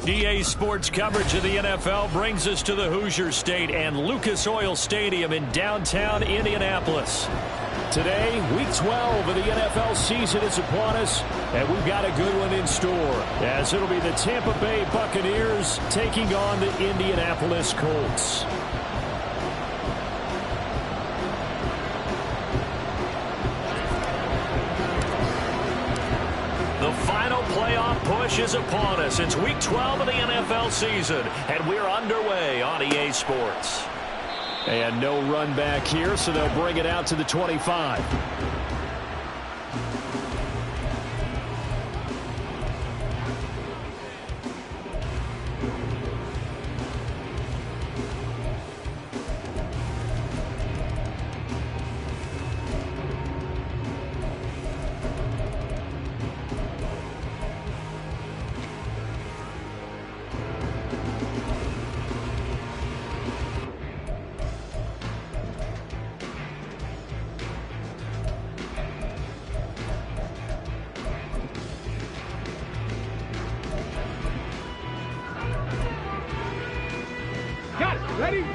EA Sports coverage of the NFL brings us to the Hoosier State and Lucas Oil Stadium in downtown Indianapolis. Today, Week 12 of the NFL season is upon us, and we've got a good one in store, as it'll be the Tampa Bay Buccaneers taking on the Indianapolis Colts. The final playoff push is upon us. It's Week 12 of the NFL season, and we're underway on EA Sports. And no run back here, so they'll bring it out to the 25. Ready?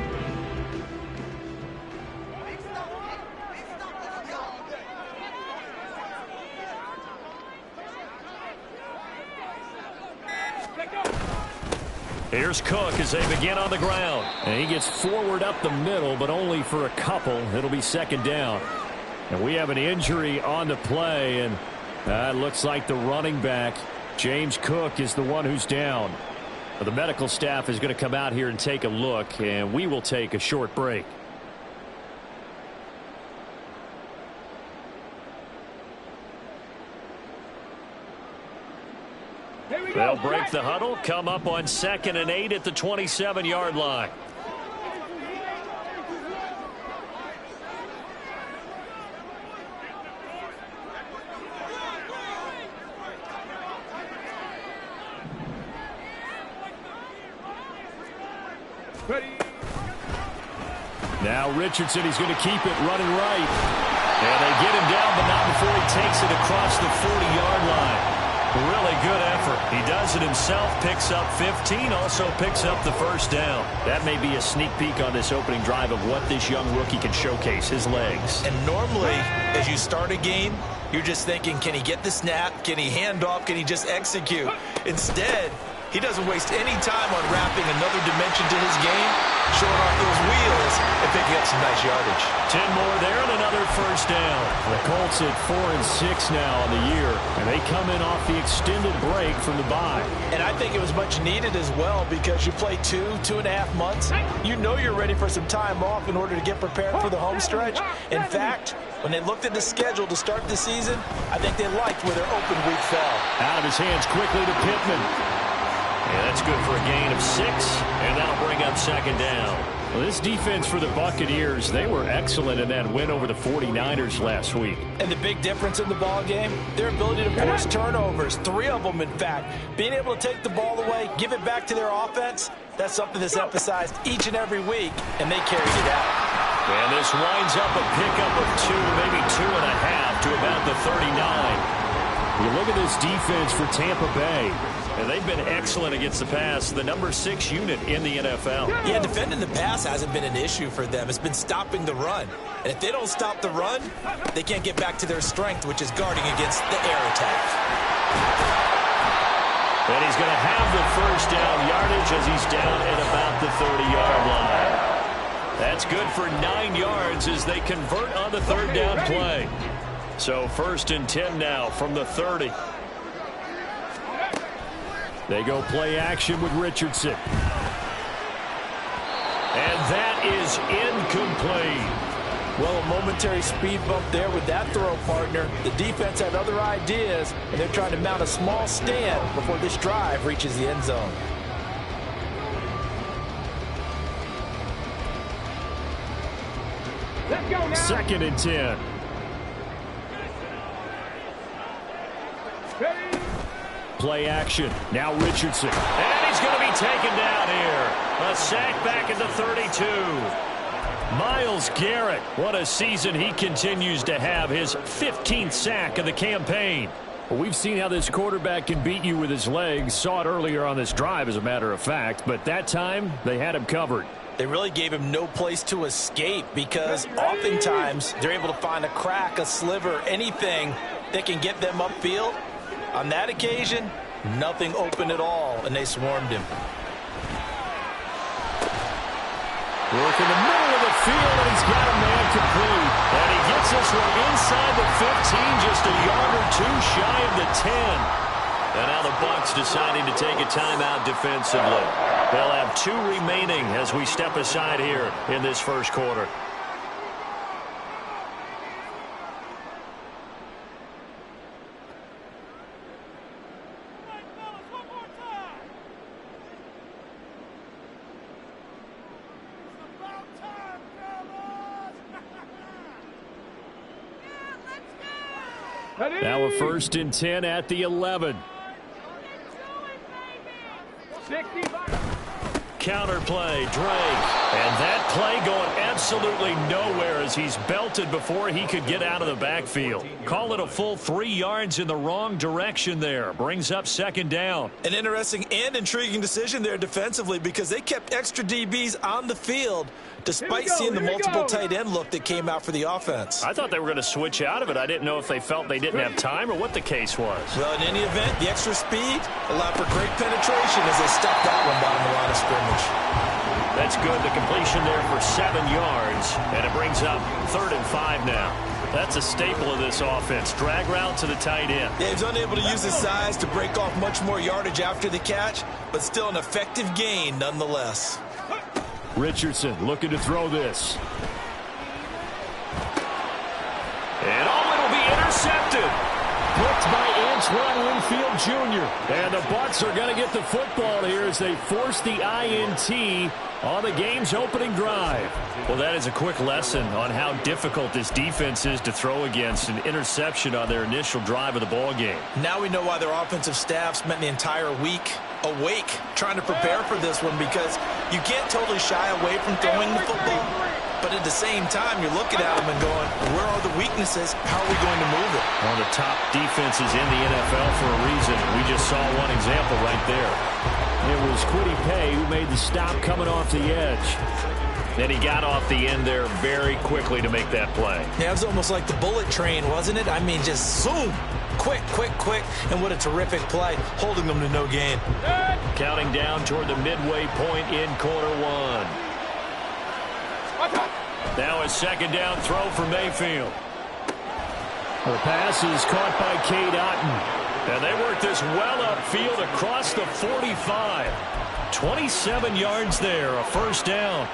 Here's Cook as they begin on the ground. And he gets forward up the middle, but only for a couple. It'll be second down. And we have an injury on the play, and it looks like the running back, James Cook, is the one who's down. The medical staff is going to come out here and take a look, and we will take a short break. They'll break the huddle, come up on 2nd and 8 at the 27-yard line. Now Richardson, he's going to keep it running right. And they get him down, but not before he takes it across the 40-yard line. Really good effort. He does it himself, picks up 15, also picks up the first down. That may be a sneak peek on this opening drive of what this young rookie can showcase, his legs. And normally, as you start a game, you're just thinking, can he get the snap? Can he hand off? Can he just execute? Instead, he doesn't waste any time on wrapping another dimension to his game, showing off those wheels and picking up some nice yardage. 10 more there and another first down. The Colts at 4-6 now on the year, and they come in off the extended break from the bye. And I think it was much needed as well, because you play 2.5 months. You know you're ready for some time off in order to get prepared for the home stretch. In fact, when they looked at the schedule to start the season, I think they liked where their open week fell. Out of his hands quickly to Pittman. Yeah, that's good for a gain of 6, and that'll bring up second down. Well, this defense for the Buccaneers, they were excellent in that win over the 49ers last week. And the big difference in the ball game, their ability to force turnovers, 3 of them, in fact. Being able to take the ball away, give it back to their offense, that's something that's emphasized each and every week, and they carried it out. And this winds up a pickup of 2, maybe 2.5 to about the 39. You look at this defense for Tampa Bay, and they've been excellent against the pass, the number 6 unit in the NFL. Yeah, defending the pass hasn't been an issue for them. It's been stopping the run. And if they don't stop the run, they can't get back to their strength, which is guarding against the air attack. And he's going to have the first down yardage as he's down at about the 30-yard line. That's good for 9 yards as they convert on the third down play. So 1st and 10 now from the 30. They go play action with Richardson. And that is incomplete. Well, a momentary speed bump there with that throw, partner. The defense had other ideas, and they're trying to mount a small stand before this drive reaches the end zone. Let's go now. 2nd and 10. Ready? Play action. Now Richardson. And he's going to be taken down here. A sack back at the 32. Myles Garrett, what a season he continues to have. His 15th sack of the campaign. Well, we've seen how this quarterback can beat you with his legs. Saw it earlier on this drive, as a matter of fact. But that time, they had him covered. They really gave him no place to escape because oftentimes they're able to find a crack, a sliver, anything that can get them upfield. On that occasion, nothing open at all, and they swarmed him. Work in the middle of the field, and he's got a man complete. And he gets this one inside the 15, just a yard or two shy of the 10. And now the Bucs deciding to take a timeout defensively. They'll have 2 remaining as we step aside here in this first quarter. Now a 1st and 10 at the 11. Counter play, Drake. And that play going absolutely nowhere as he's belted before he could get out of the backfield. Call it a full 3 yards in the wrong direction there. Brings up 2nd down. An interesting and intriguing decision there defensively because they kept extra DBs on the field despite seeing the multiple tight end look that came out for the offense. I thought they were going to switch out of it. I didn't know if they felt they didn't have time or what the case was. Well, in any event, the extra speed allowed for great penetration as they stuffed that one down the line of scrimmage. That's good. The completion there for 7 yards, and it brings up 3rd and 5 now. That's a staple of this offense. Drag route to the tight end. Yeah, he's unable to use his size to break off much more yardage after the catch, but still an effective gain nonetheless. Richardson looking to throw this. And it'll be intercepted. Picked by Antoine Winfield Jr. And the Bucs are going to get the football here as they force the INT on the game's opening drive. Well, that is a quick lesson on how difficult this defense is to throw against. An interception on their initial drive of the ball game. Now we know why their offensive staff spent the entire week awake trying to prepare for this one, because you can't totally shy away from throwing the football. But at the same time, you're looking at them and going, where are the weaknesses? How are we going to move it? One of the top defenses in the NFL for a reason. We just saw one example right there. It was Kwity Paye who made the stop coming off the edge. Then he got off the end there very quickly to make that play. Yeah, it was almost like the bullet train, wasn't it? I mean, just zoom. Quick, quick, quick. And what a terrific play, holding them to no gain. Counting down toward the midway point in quarter 1. Now a 2nd down throw for Mayfield. The pass is caught by Cade Otton. And they work this well upfield across the 45. 27 yards there, a 1st down.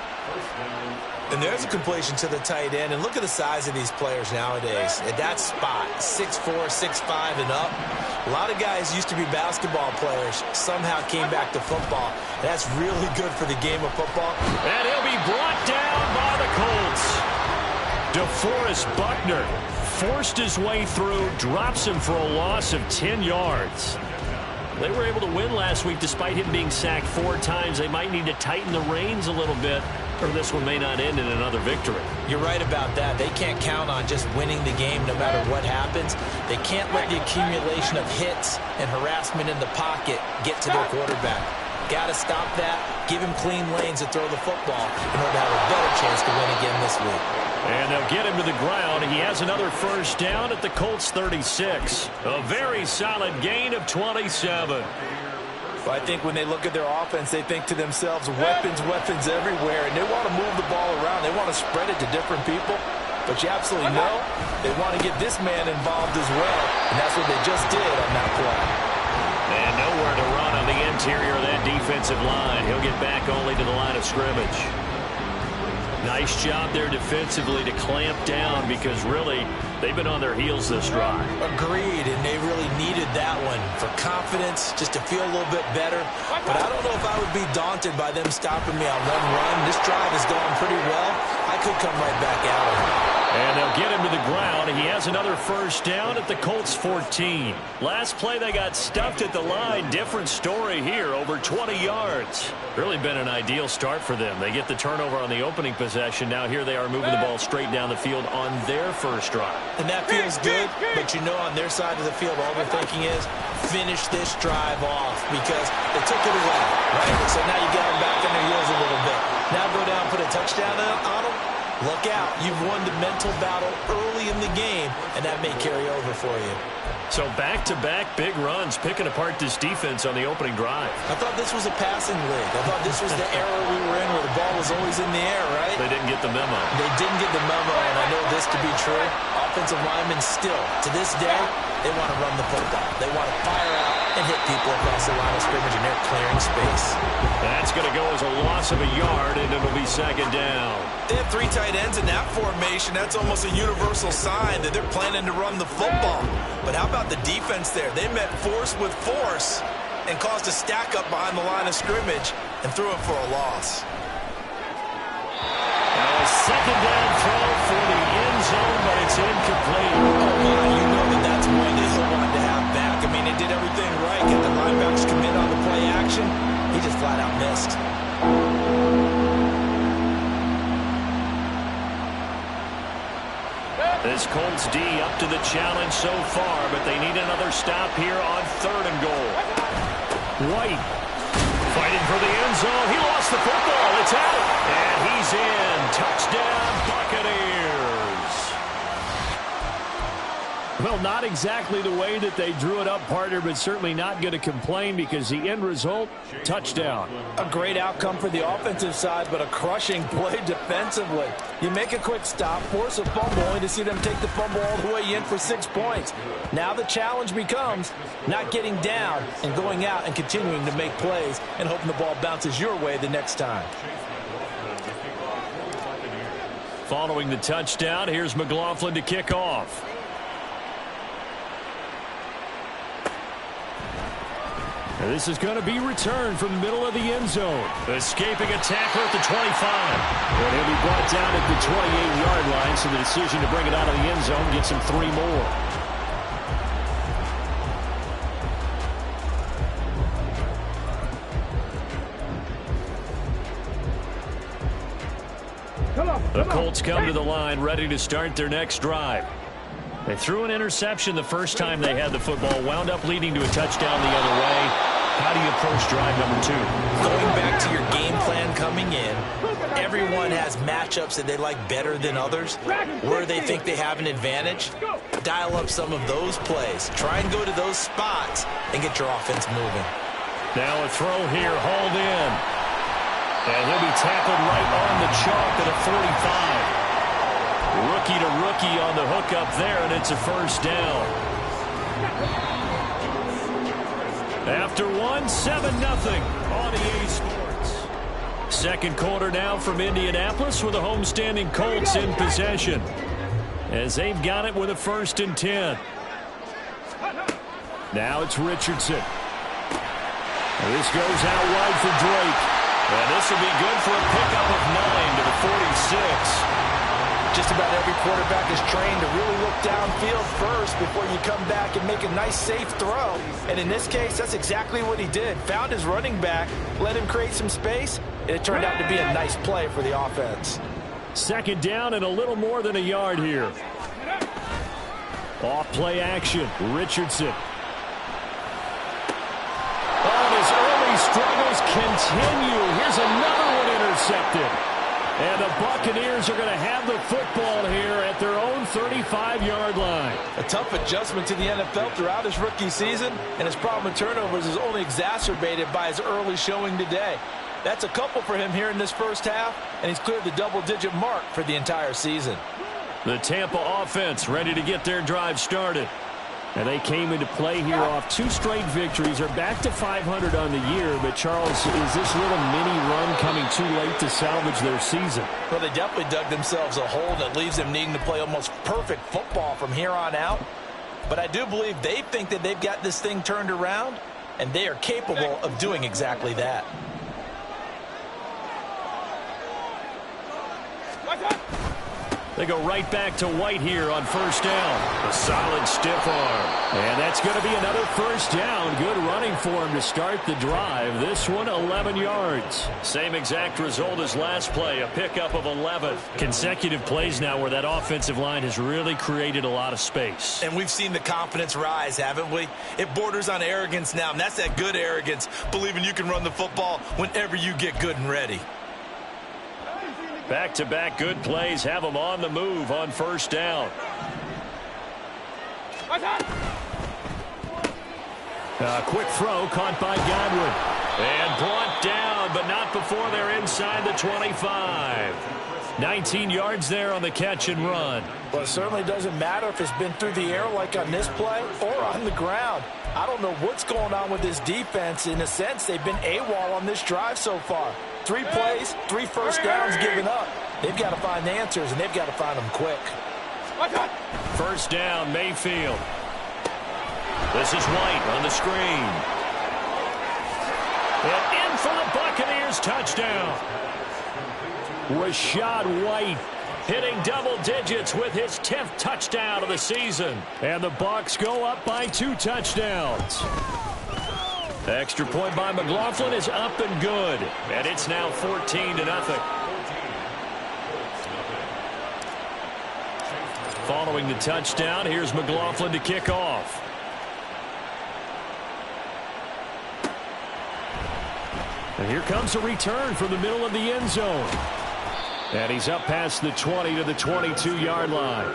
And there's a completion to the tight end. And look at the size of these players nowadays. At that spot, 6'4", 6'5", and up. A lot of guys used to be basketball players, somehow came back to football. That's really good for the game of football. And he'll be brought down by the Colts. DeForest Buckner forced his way through, drops him for a loss of 10 yards. They were able to win last week despite him being sacked 4 times. They might need to tighten the reins a little bit, or this one may not end in another victory. You're right about that. They can't count on just winning the game no matter what happens. They can't let the accumulation of hits and harassment in the pocket get to their quarterback. Got to stop that, give him clean lanes to throw the football in order to have a better chance to win again this week. And they'll get him to the ground. He has another 1st down at the Colts 36. A very solid gain of 27. Well, I think when they look at their offense, they think to themselves, weapons, weapons everywhere, and they want to move the ball around. They want to spread it to different people. But you absolutely know they want to get this man involved as well, and that's what they just did on that play. And nowhere to run on the interior of that defensive line. He'll get back only to the line of scrimmage. Nice job there defensively to clamp down, because really they've been on their heels this drive. Agreed, and they really needed that one for confidence, just to feel a little bit better. But I don't know if I would be daunted by them stopping me on one run. This drive has gone pretty well. I could come right back at it. And they'll get him to the ground. He has another first down at the Colts 14. Last play they got stuffed at the line. Different story here, over 20 yards. Really been an ideal start for them. They get the turnover on the opening possession. Now here they are moving the ball straight down the field on their first drive. And that feels good, but you know on their side of the field all they're thinking is finish this drive off because they took it away, right? So now you got them back on their heels a little bit. Now go down and put a touchdown on them. Look out. You've won the mental battle early in the game, and that may carry over for you. So back-to-back big runs, picking apart this defense on the opening drive. I thought this was a passing league. I thought this was the era we were in where the ball was always in the air, right? They didn't get the memo. They didn't get the memo, and I know this to be true. Offensive linemen still, to this day, they want to run the football. They want to fire out and hit people across the line of scrimmage, and they're clearing space. That's going to go as a loss of a yard, and it'll be second down. They have three tight ends in that formation. That's almost a universal sign that they're planning to run the football. But how about the defense there? They met force with force and caused a stack up behind the line of scrimmage and threw it for a loss. A second down throw for the end zone, but it's incomplete. Oh, my, you know that's one that he'll want to have back. I mean, they did everything right. Get the linebackers commit on the play action. He just flat out missed. This Colts D up to the challenge so far, but they need another stop here on 3rd and goal. White fighting for the end zone. He lost the football. It's out. And he's in. Touchdown, Buccaneers. Well, not exactly the way that they drew it up, partner, but certainly not going to complain because the end result, touchdown. A great outcome for the offensive side, but a crushing play defensively. You make a quick stop, force a fumble, only to see them take the fumble all the way in for 6 points. Now the challenge becomes not getting down and going out and continuing to make plays and hoping the ball bounces your way the next time. Following the touchdown, here's McLaughlin to kick off. And this is going to be returned from the middle of the end zone. Escaping a tackler at the 25. And he'll be brought down at the 28-yard line, so the decision to bring it out of the end zone gets him 3 more. The Colts come to the line, ready to start their next drive. They threw an interception the first time they had the football, wound up leading to a touchdown the other way. How do you approach drive number 2? Going back to your game plan coming in, everyone has matchups that they like better than others. Where they think they have an advantage, dial up some of those plays. Try and go to those spots and get your offense moving. Now a throw here, hauled in. And he'll be tackled right on the chalk at a 45. Rookie to rookie on the hook up there, and it's a first down. After 7-0 on EA Sports. Second quarter now from Indianapolis with the homestanding Colts in possession. As they've got it with a 1st and 10. Now it's Richardson. And this goes out wide for Drake. And this will be good for a pickup of 9 to the 46. Just about every quarterback is trained to really look downfield first before you come back and make a nice, safe throw. And in this case, that's exactly what he did. Found his running back, let him create some space, and it turned out to be a nice play for the offense. Second down and a little more than a yard here. Off play action, Richardson. Oh, his early struggles continue. Here's another one intercepted. And the Buccaneers are going to have the football here at their own 35-yard line. A tough adjustment to the NFL throughout his rookie season, and his problem with turnovers is only exacerbated by his early showing today. That's a couple for him here in this first half, and he's cleared the double-digit mark for the entire season. The Tampa offense ready to get their drive started. And they came into play here off 2 straight victories. Are back to 500 on the year. But, Charles, is this little mini run coming too late to salvage their season? Well, they definitely dug themselves a hole that leaves them needing to play almost perfect football from here on out. But I do believe they think that they've got this thing turned around, and they are capable of doing exactly that. They go right back to White here on first down. A solid stiff arm. And that's going to be another first down. Good running for him to start the drive. This one 11 yards. Same exact result as last play, a pickup of 11. Consecutive plays now where that offensive line has really created a lot of space. And we've seen the confidence rise, haven't we? It borders on arrogance now, and that's that good arrogance, believing you can run the football whenever you get good and ready. Back-to-back good plays have them on the move on first down. A quick throw caught by Godwin. And brought down, but not before they're inside the 25. 19 yards there on the catch and run. Well, it certainly doesn't matter if it's been through the air like on this play or on the ground. I don't know what's going on with this defense. In a sense, they've been AWOL on this drive so far. 3 plays, 3 first downs given up. They've got to find answers, and they've got to find them quick. First down, Mayfield. This is White on the screen. And in for the Buccaneers touchdown. Rachaad White hitting double digits with his 10th touchdown of the season. And the Bucs go up by 2 touchdowns. The extra point by McLaughlin is up and good. And it's now 14-0. Following the touchdown, here's McLaughlin to kick off. And here comes a return from the middle of the end zone. And he's up past the 20 to the 22-yard line.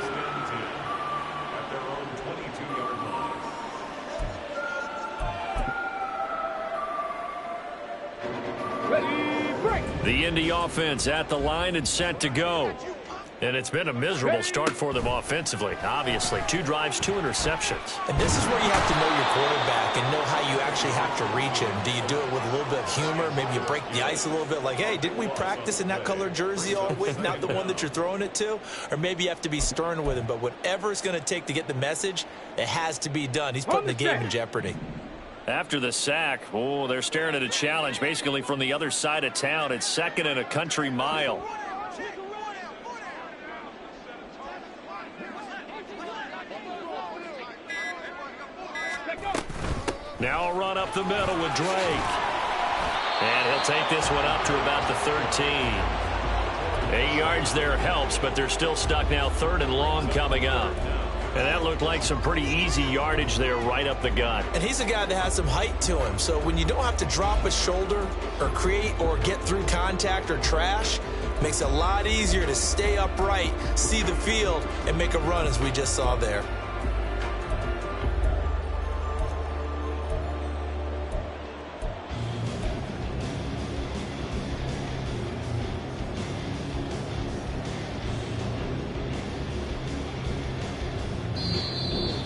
The Indy offense at the line and set to go. And it's been a miserable start for them offensively. Obviously, 2 drives, 2 interceptions. And this is where you have to know your quarterback and know how you actually have to reach him. Do you do it with a little bit of humor? Maybe you break the ice a little bit like, hey, didn't we practice in that color jersey all week, not the one that you're throwing it to? Or maybe you have to be stern with him. But whatever it's going to take to get the message, it has to be done. He's putting the game in jeopardy. After the sack, they're staring at a challenge basically from the other side of town. It's 2nd and a country mile. Now a run up the middle with Drake. And he'll take this one up to about the 13. 8 yards there helps, but they're still stuck now 3rd and long coming up. And that looked like some pretty easy yardage there right up the gut. And he's a guy that has some height to him. So when you don't have to drop a shoulder or create or get through contact or trash, makes it a lot easier to stay upright, see the field, and make a run as we just saw there.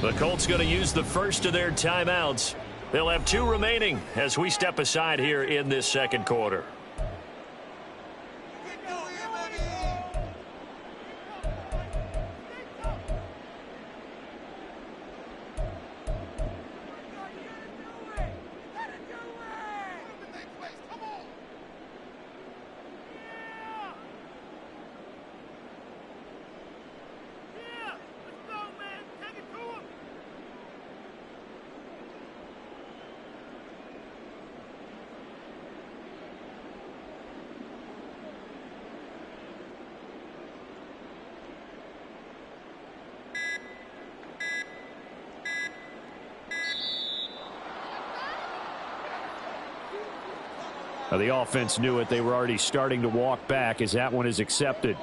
The Colts going to use the first of their timeouts. They'll have 2 remaining as we step aside here in this second quarter. The offense knew it. They were already starting to walk back as that one is accepted.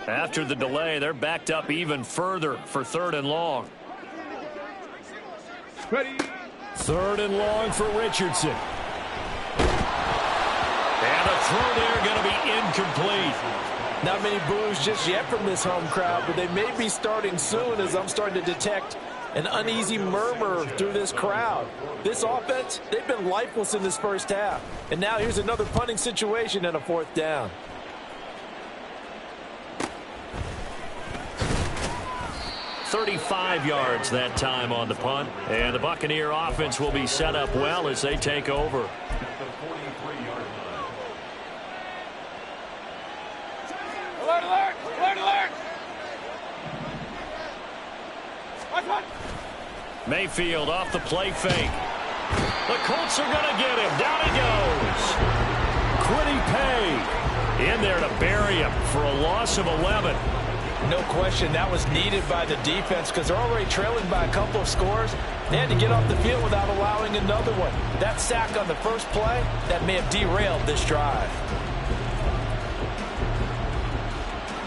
After the delay, they're backed up even further for 3rd and long. Ready. 3rd and long for Richardson. And a throw there going to be incomplete. Not many boos just yet from this home crowd, but they may be starting soon as I'm starting to detect an uneasy murmur through this crowd. This offense, they've been lifeless in this first half. And now here's another punting situation and a 4th down. 35 yards that time on the punt. And the Buccaneer offense will be set up well as they take over. Alert, alert, alert, alert. Mayfield off the play fake. The Colts are going to get him. Down he goes. Quiddy Pay in there to bury him for a loss of 11. No question that was needed by the defense because they're already trailing by a couple of scores. They had to get off the field without allowing another one. That sack on the first play, that may have derailed this drive.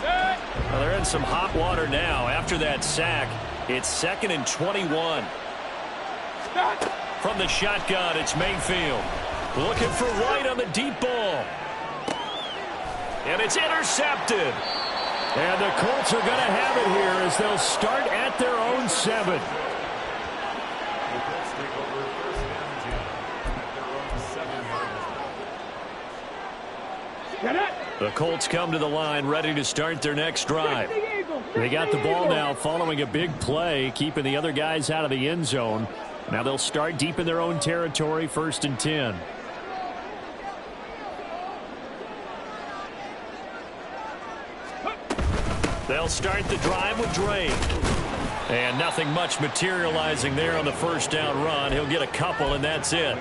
Well, they're in some hot water now. After that sack, it's 2nd and 21. From the shotgun, it's Mayfield. Looking for White on the deep ball. And it's intercepted. And the Colts are going to have it here as they'll start at their own 7. The Colts come to the line ready to start their next drive. They got the ball now following a big play, keeping the other guys out of the end zone. Now they'll start deep in their own territory, 1st and 10. They'll start the drive with Drake. And nothing much materializing there on the first down run. He'll get a couple, and that's it.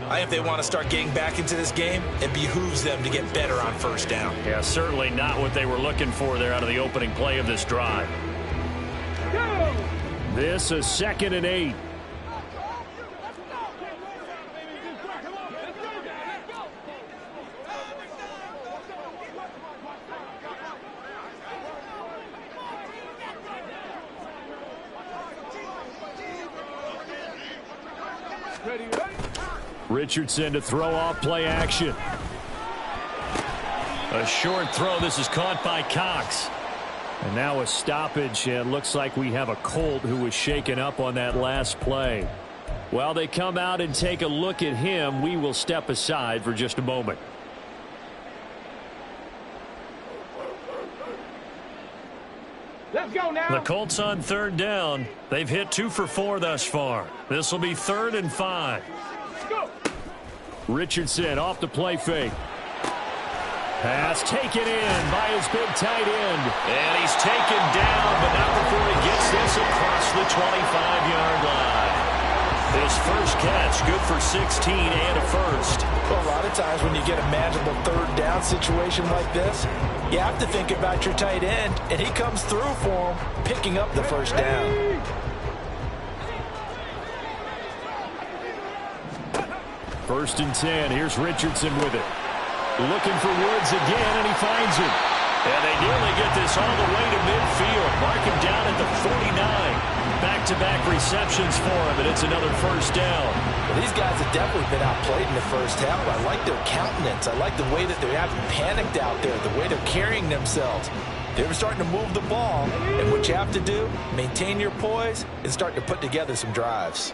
I think if they want to start getting back into this game, it behooves them to get better on first down. Yeah, certainly not what they were looking for there out of the opening play of this drive. This is 2nd and 8. Richardson to throw off play action. A short throw. This is caught by Cox. And now a stoppage. It looks like we have a Colt who was shaken up on that last play. While they come out and take a look at him, we will step aside for just a moment. Let's go now. The Colts on 3rd down. They've hit 2 for 4 thus far. This will be 3rd and 5. Go. Richardson off the play fake. Pass taken in by his big tight end. And he's taken down, but not before he gets this across the 25-yard line. His first catch, good for 16 and a first. Well, a lot of times when you get a manageable 3rd down situation like this, you have to think about your tight end, and he comes through for him, picking up the first down. First and 10. Here's Richardson with it. Looking for Woods again, and he finds him. And they nearly get this all the way to midfield. Mark him down at the 49. Back-to-back receptions for him, and it's another first down. Well, these guys have definitely been outplayed in the first half. I like their countenance. I like the way that they haven't panicked out there, the way they're carrying themselves. They were starting to move the ball, and what you have to do, maintain your poise and start to put together some drives.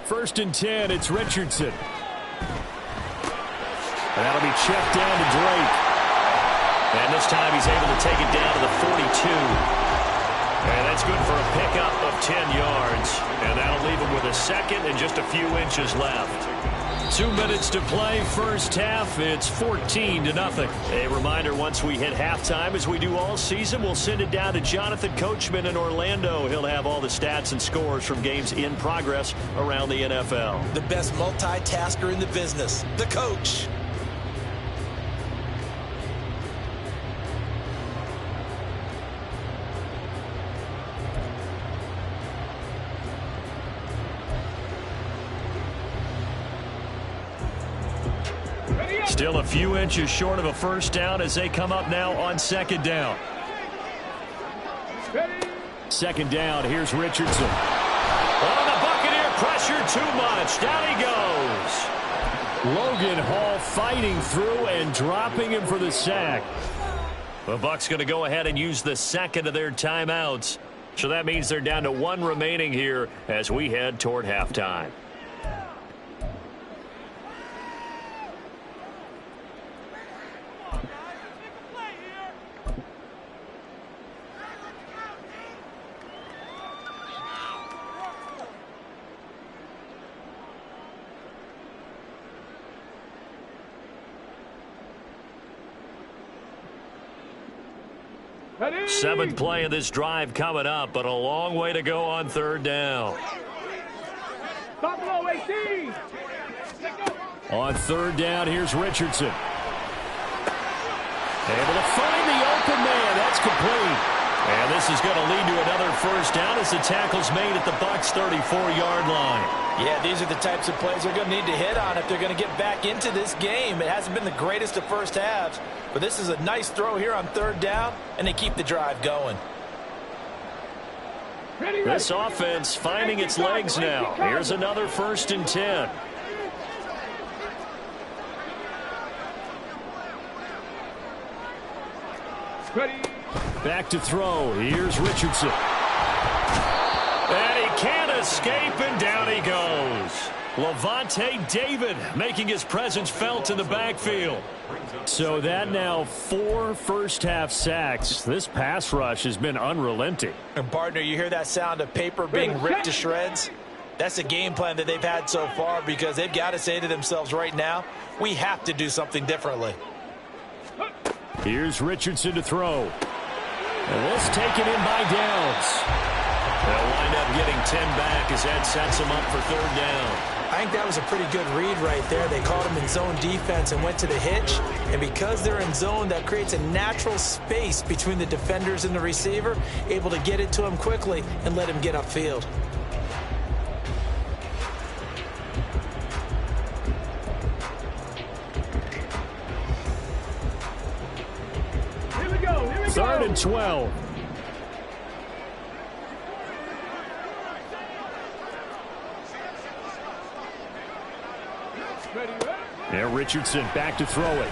First and 10, it's Richardson. And that'll be checked down to Drake. And this time he's able to take it down to the 42. And that's good for a pickup of 10 yards. And that'll leave him with a second and just a few inches left. 2 minutes to play, first half. It's 14-0. A reminder, once we hit halftime, as we do all season, we'll send it down to Jonathan Coachman in Orlando. He'll have all the stats and scores from games in progress around the NFL. The best multitasker in the business, the coach. Still a few inches short of a first down as they come up now on 2nd down. 2nd down, here's Richardson. Oh, the Buccaneer pressure too much. Down he goes. Logan Hall fighting through and dropping him for the sack. The Bucs going to go ahead and use the second of their timeouts. So that means they're down to 1 remaining here as we head toward halftime. Seventh play of this drive coming up, but a long way to go on third down. Stop below 18. On third down, here's Richardson. Able to find the open man. That's complete. And this is going to lead to another first down as the tackle's made at the Bucs' 34-yard line. Yeah, these are the types of plays they're going to need to hit on if they're going to get back into this game. It hasn't been the greatest of first halves, but this is a nice throw here on third down, and they keep the drive going. This offense finding its legs now. Here's another 1st and 10. Back to throw. Here's Richardson. And he can't escape, and down he goes. Levante David making his presence felt in the backfield. So that now 4 first-half sacks. This pass rush has been unrelenting. And, partner, you hear that sound of paper being ripped to shreds? That's the game plan that they've had so far because they've got to say to themselves right now, we have to do something differently. Here's Richardson to throw. And this taken in by Downs. They'll wind up getting 10 back as that sets them up for third down. I think that was a pretty good read right there. They called him in zone defense and went to the hitch. And because they're in zone, that creates a natural space between the defenders and the receiver, able to get it to him quickly and let him get upfield. Here we go. 3rd and 12. And Richardson back to throw it.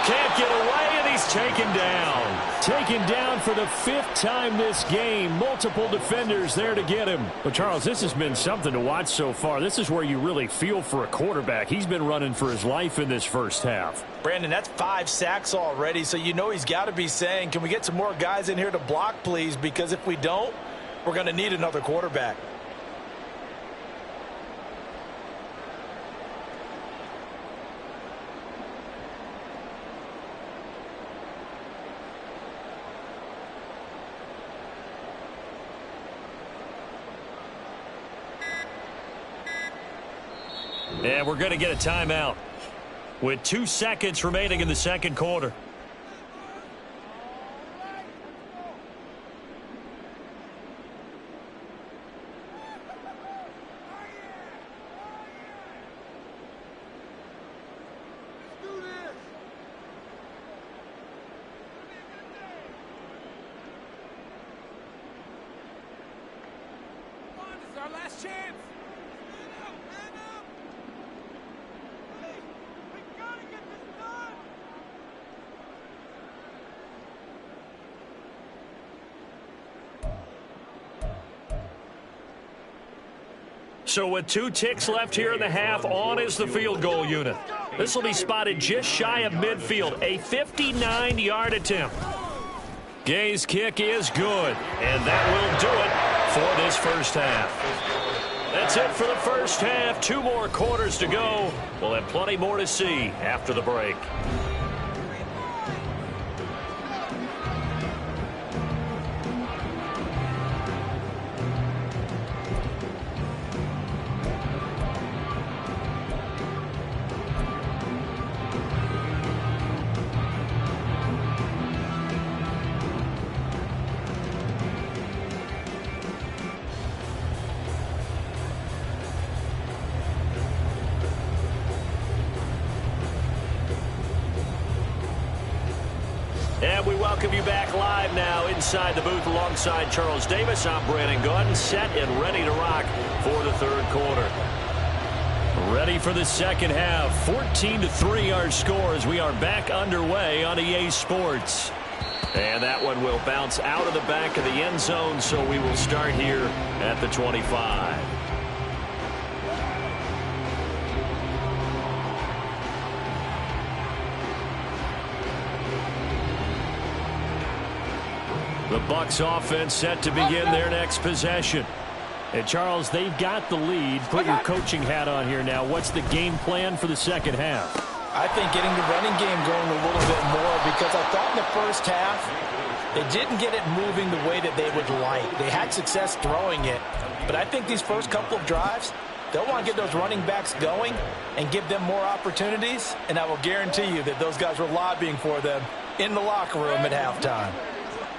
Can't get away, and he's taken down. Taken down for the 5th time this game. Multiple defenders there to get him. But, Charles, this has been something to watch so far. This is where you really feel for a quarterback. He's been running for his life in this first half. Brandon, that's 5 sacks already, so you know he's got to be saying, can we get some more guys in here to block, please? Because if we don't, we're going to need another quarterback. And we're going to get a timeout with 2 seconds remaining in the second quarter. This is our last chance. So with 2 ticks left here in the half, on is the field goal unit. This will be spotted just shy of midfield, a 59-yard attempt. Gay's kick is good, and that will do it for this first half. That's it for the first half. 2 more quarters to go. We'll have plenty more to see after the break. And we welcome you back live now inside the booth alongside Charles Davis. I'm Brandon Gaudin, set and ready to rock for the third quarter. Ready for the second half. 14-3 our score as we are back underway on EA Sports. And that one will bounce out of the back of the end zone, so we will start here at the 25. The Bucs offense set to begin their next possession. And, Charles, they've got the lead. Put your coaching hat on here now. What's the game plan for the second half? I think getting the running game going a little bit more, because I thought in the first half they didn't get it moving the way that they would like. They had success throwing it, but I think these first couple of drives, they'll want to get those running backs going and give them more opportunities, and I will guarantee you that those guys were lobbying for them in the locker room at halftime.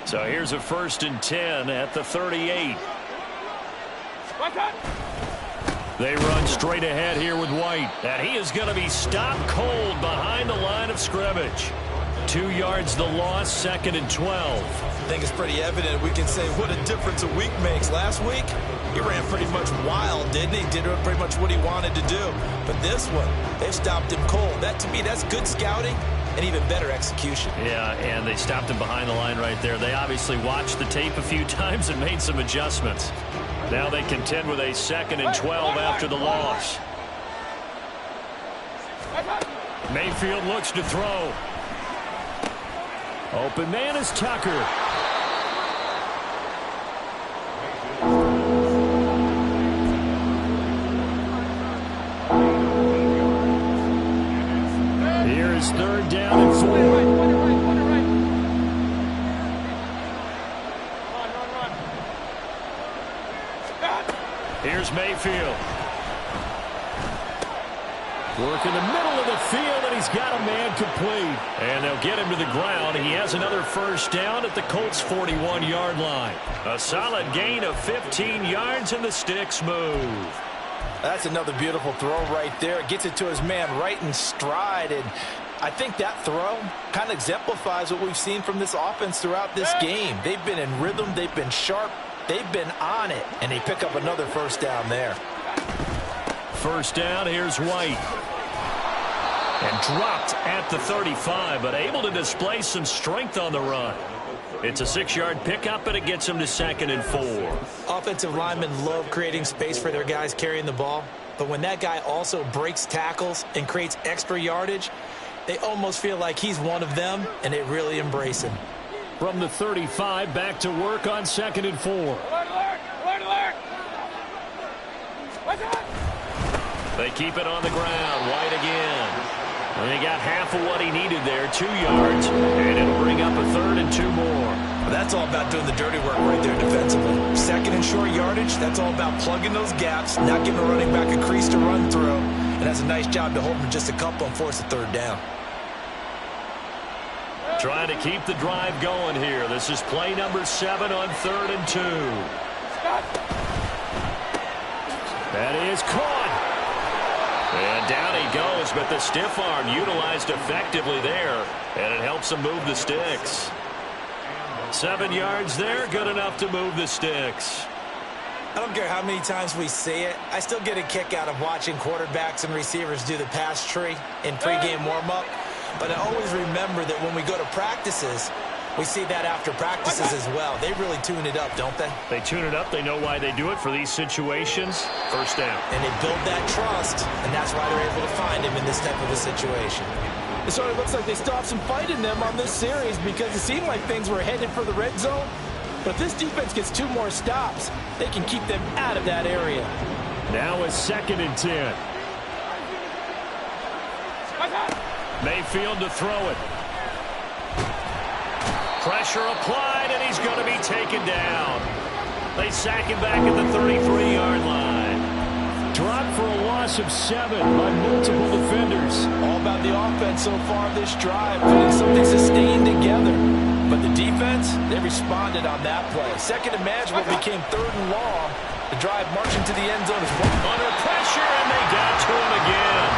So here's a 1st and 10 at the 38. They run straight ahead here with White, and he is going to be stopped cold behind the line of scrimmage. 2 yards the loss, 2nd and 12. I think it's pretty evident. We can say what a difference a week makes. Last week, he ran pretty much wild, didn't he? Did pretty much what he wanted to do. But this one, they stopped him cold. That, to me, that's good scouting and even better execution. Yeah, and they stopped him behind the line right there. They obviously watched the tape a few times and made some adjustments. Now they contend with a 2nd and 12 after the loss. Mayfield looks to throw. Open man is Tucker. Here's 3rd down and 4. Here's Mayfield. Work in the middle of the field, and he's got a man complete. And they'll get him to the ground. He has another 1st down at the Colts' 41-yard line. A solid gain of 15 yards, and the sticks move. That's another beautiful throw right there. It gets it to his man right in stride, and I think that throw kind of exemplifies what we've seen from this offense throughout this game. They've been in rhythm. They've been sharp. They've been on it, and they pick up another 1st down there. 1st down, here's White. And dropped at the 35, but able to display some strength on the run. It's a 6-yard pickup, and it gets them to 2nd and 4. Offensive linemen love creating space for their guys carrying the ball, but when that guy also breaks tackles and creates extra yardage, they almost feel like he's one of them, and they really embrace him. From the 35, back to work on 2nd and 4. They keep it on the ground. White again. And they got half of what he needed there, 2 yards, and it'll bring up a 3rd and 2 more. Well, that's all about doing the dirty work right there defensively. 2nd and short yardage, that's all about plugging those gaps, not giving a running back a crease to run through, and that's a nice job to hold him just a couple and force a 3rd down. Trying to keep the drive going here. This is play number 7 on 3rd and 2. That is caught. And down he goes, but the stiff arm utilized effectively there, and it helps him move the sticks. 7 yards there, good enough to move the sticks. I don't care how many times we see it. I still get a kick out of watching quarterbacks and receivers do the pass tree in pregame warm-up. But I always remember that when we go to practices, we see that after practices as well. They really tune it up, don't they? They tune it up. They know why they do it for these situations. 1st down. And they build that trust, and that's why they're able to find him in this type of a situation. It sort of looks like they still have some fight in them on this series, because it seemed like things were headed for the red zone. But if this defense gets 2 more stops, they can keep them out of that area. Now a 2nd and 10. Mayfield to throw it. Pressure applied, and he's going to be taken down. They sack him back at the 33-yard line. Dropped for a loss of 7 by multiple defenders. All about the offense so far this drive, putting something sustained together. But the defense, they responded on that play. 2nd and manageable became 3rd and long. The drive marching to the end zone is under pressure, and they got to him again.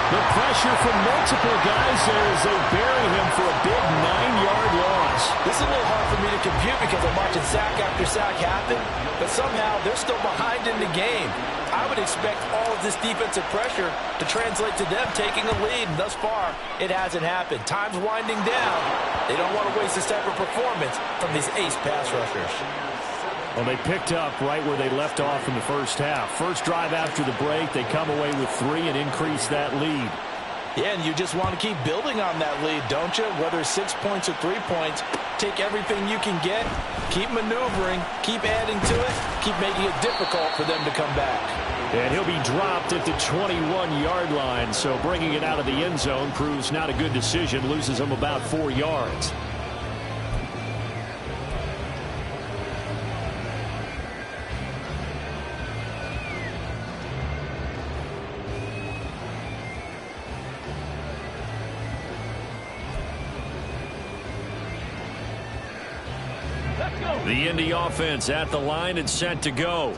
The pressure from multiple guys there as they bury him for a big 9-yard loss. This is a little hard for me to compute because I'm watching sack after sack happen, but somehow they're still behind in the game. I would expect all of this defensive pressure to translate to them taking a lead, and thus far, it hasn't happened. Time's winding down. They don't want to waste this type of performance from these ace pass rushers. Well, they picked up right where they left off in the first half. First drive after the break, they come away with 3 and increase that lead. Yeah, and you just want to keep building on that lead, don't you? Whether it's 6 points or 3 points, take everything you can get, keep maneuvering, keep adding to it, keep making it difficult for them to come back. And he'll be dropped at the 21-yard line. So bringing it out of the end zone proves not a good decision. Loses him about 4 yards. The Indy offense at the line and set to go.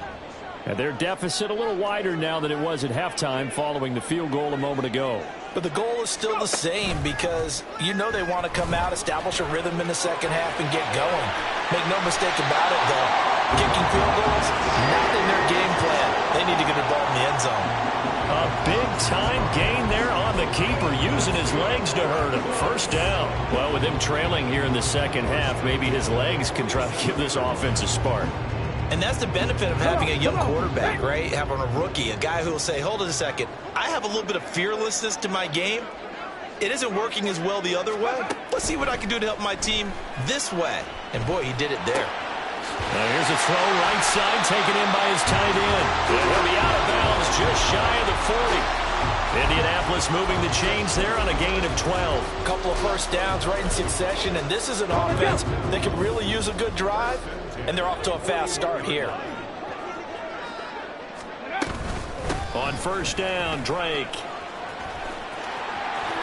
And their deficit a little wider now than it was at halftime following the field goal a moment ago. But the goal is still the same because you know they want to come out, establish a rhythm in the second half, and get going. Make no mistake about it, though. Kicking field goals, not in their game plan. They need to get the ball in the end zone. A big-time gain there on the keeper, using his legs to hurt him. First down. Well, with him trailing here in the second half, maybe his legs can try to give this offense a spark. And that's the benefit of having a young quarterback, right? Having a rookie, a guy who will say, hold it a second, I have a little bit of fearlessness to my game. It isn't working as well the other way. Let's see what I can do to help my team this way. And, boy, he did it there. Here's a throw right side taken in by his tight end. He'll be out of bounds just shy of the 40. Indianapolis moving the chains there on a gain of 12. A couple of first downs right in succession, and this is an offense that can really use a good drive, and they're off to a fast start here. On first down, Drake.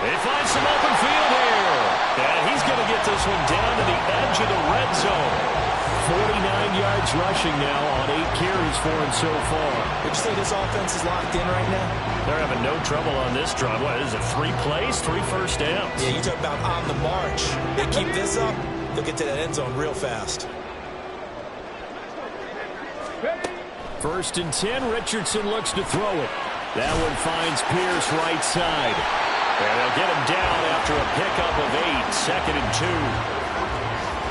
They find some open field here. And he's going to get this one down to the edge of the red zone. 49 yards rushing now on 8 carries for him so far. Would you say this offense is locked in right now? They're having no trouble on this drive. What is it, 3 plays, 3 first downs? Yeah, you talk about on the march. They keep this up, they'll get to that end zone real fast. First and 10, Richardson looks to throw it. That one finds Pierce right side. And they'll get him down after a pickup of 8, second and 2.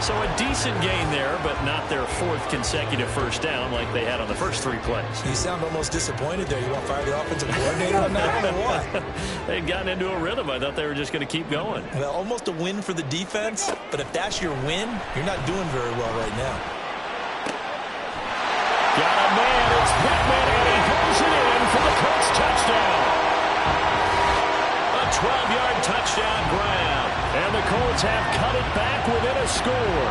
So a decent gain there, but not their 4th consecutive first down like they had on the first 3 plays. You sound almost disappointed there. You want to fire the offensive coordinator on that or what? They'd gotten into a rhythm. I thought they were just going to keep going. Well, almost a win for the defense, but if that's your win, you're not doing very well right now. Got a man. It's Pittman, and he goes it in for the Colts touchdown. A 12-yard touchdown grab. And the Colts have cut it back within a score.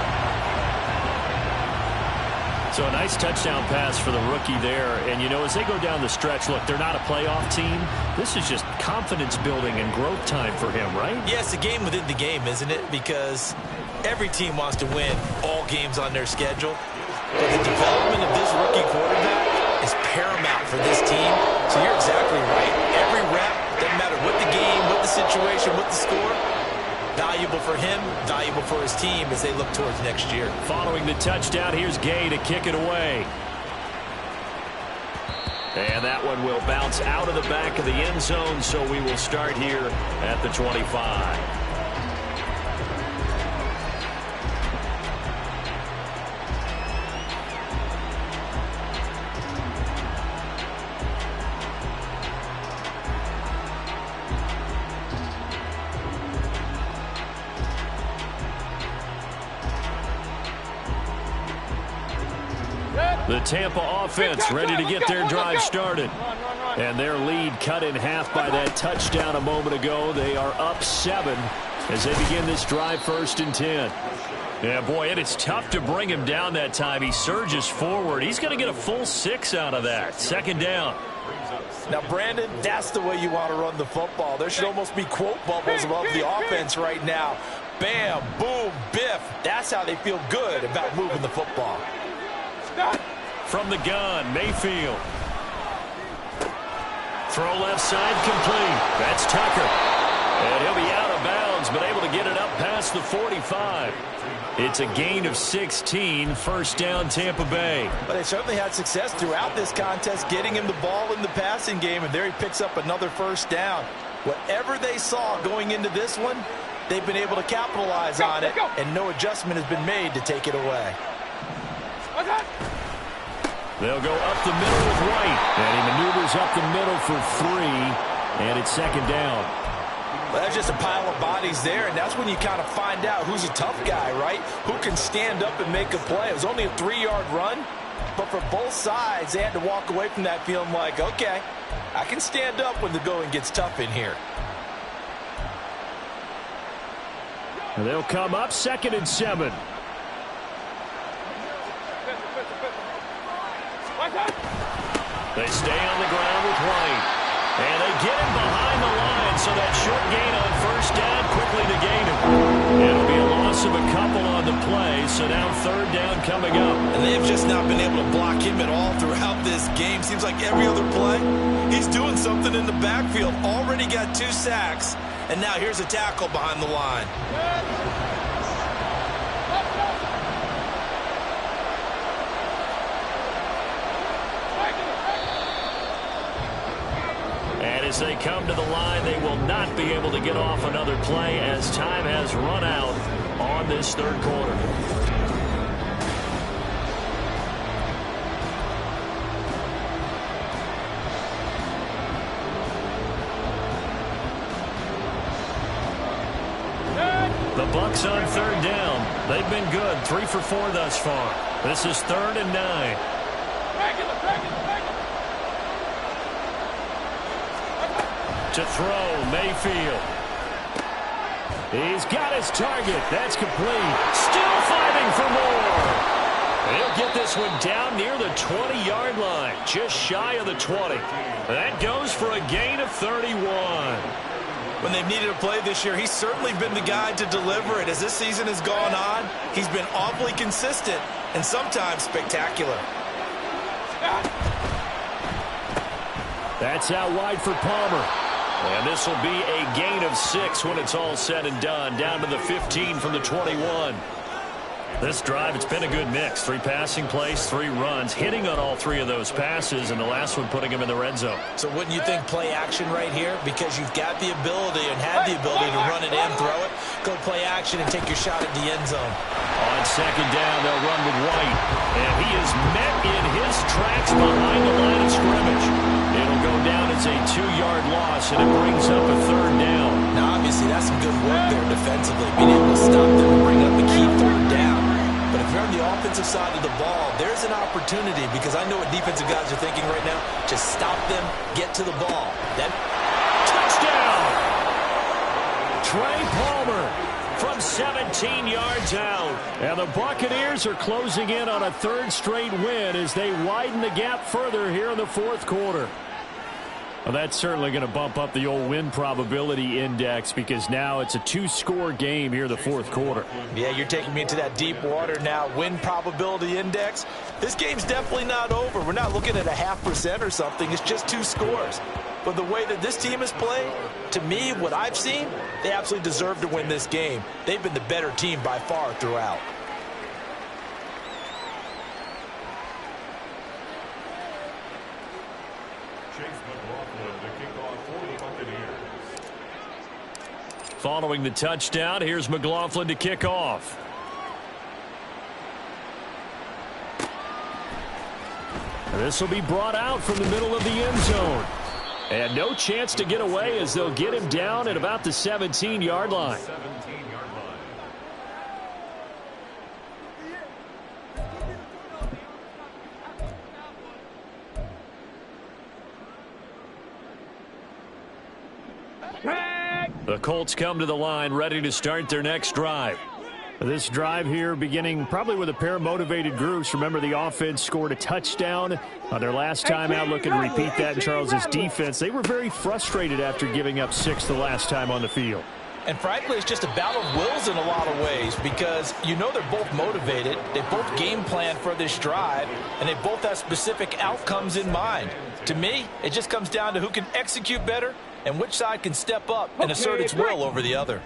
So a nice touchdown pass for the rookie there. And, you know, as they go down the stretch, look, they're not a playoff team. This is just confidence building and growth time for him, right? Yeah, it's a game within the game, isn't it? Because every team wants to win all games on their schedule. But the development of this rookie quarterback is paramount for this team. So you're exactly right. Every rep, doesn't matter what the game, what the situation, what the score, valuable for him, valuable for his team as they look towards next year. Following the touchdown, here's Gay to kick it away. And that one will bounce out of the back of the end zone, so we will start here at the 25. The Tampa offense ready to get their drive started. And their lead cut in half by that touchdown a moment ago. They are up 7 as they begin this drive, first and 10. Yeah, boy, and it's tough to bring him down that time. He surges forward. He's going to get a full 6 out of that. Second down. Now, Brandon, that's the way you want to run the football. There should almost be quote bubbles above the offense right now. Bam, boom, biff. That's how they feel good about moving the football. From the gun, Mayfield. Throw left side complete. That's Tucker. And he'll be out of bounds, but able to get it up past the 45. It's a gain of 16, first down Tampa Bay. But they certainly had success throughout this contest, getting him the ball in the passing game, and there he picks up another first down. Whatever they saw going into this one, they've been able to capitalize on it, and no adjustment has been made to take it away. They'll go up the middle with White, and he maneuvers up the middle for 3, and it's second down. Well, that's just a pile of bodies there, and that's when you kind of find out who's a tough guy, right? Who can stand up and make a play. It was only a 3-yard run, But for both sides, they had to walk away from that feeling like, okay, I can stand up when the going gets tough in here. And they'll come up 2nd and 7. They stay on the ground with White. And they get him behind the line, so that short gain on 1st down quickly negated. It'll be a loss of a couple on the play, so now 3rd down coming up. And they've just not been able to block him at all throughout this game. Seems like every other play, he's doing something in the backfield. Already got 2 sacks, and now here's a tackle behind the line. And as they come to the line, they will not be able to get off another play as time has run out on this 3rd quarter. The Bucs on 3rd down. They've been good, 3 for 4 thus far. This is 3rd and 9. To throw, Mayfield. He's got his target. That's complete. Still fighting for more. He'll get this one down near the 20-yard line, just shy of the 20. That goes for a gain of 31. When they've needed a play this year, he's certainly been the guy to deliver it. As this season has gone on, he's been awfully consistent and sometimes spectacular. That's out wide for Palmer. And this will be a gain of 6 when it's all said and done, down to the 15 from the 21. This drive, it's been a good mix. 3 passing plays, 3 runs, hitting on all 3 of those passes, and the last one putting him in the red zone. So wouldn't you think play action right here? Because you've got the ability and had the ability to run it and throw it. Go play action and take your shot at the end zone. On 2nd down, they'll run with White. And he is met in his tracks behind the line of scrimmage. It'll go down as a 2-yard loss, and it brings up a 3rd down. Now, obviously, that's some good work there defensively, being able to stop them and bring up a key 3rd down. But if you're on the offensive side of the ball, there's an opportunity, because I know what defensive guys are thinking right now. Just stop them, get to the ball. Then touchdown! Trey Palmer from 17 yards out. And the Buccaneers are closing in on a 3rd straight win as they widen the gap further here in the 4th quarter. Well, that's certainly going to bump up the old win probability index, because now it's a 2-score game here in the 4th quarter. Yeah, you're taking me into that deep water now. Win probability index. This game's definitely not over. We're not looking at a 0.5% or something. It's just 2 scores. But the way that this team has played, to me, what I've seen, they absolutely deserve to win this game. They've been the better team by far throughout. Following the touchdown, here's McLaughlin to kick off. This will be brought out from the middle of the end zone. And no chance to get away as they'll get him down at about the 17-yard line. The Colts come to the line ready to start their next drive. This drive here beginning probably with a pair of motivated groups. Remember, the offense scored a touchdown on their last time out, looking to repeat that in Charles's defense. They were very frustrated after giving up 6 the last time on the field. And frankly, it's just a battle of wills in a lot of ways, because you know they're both motivated. They both game plan for this drive, and they both have specific outcomes in mind. To me, it just comes down to who can execute better and which side can step up and assert its will over the other.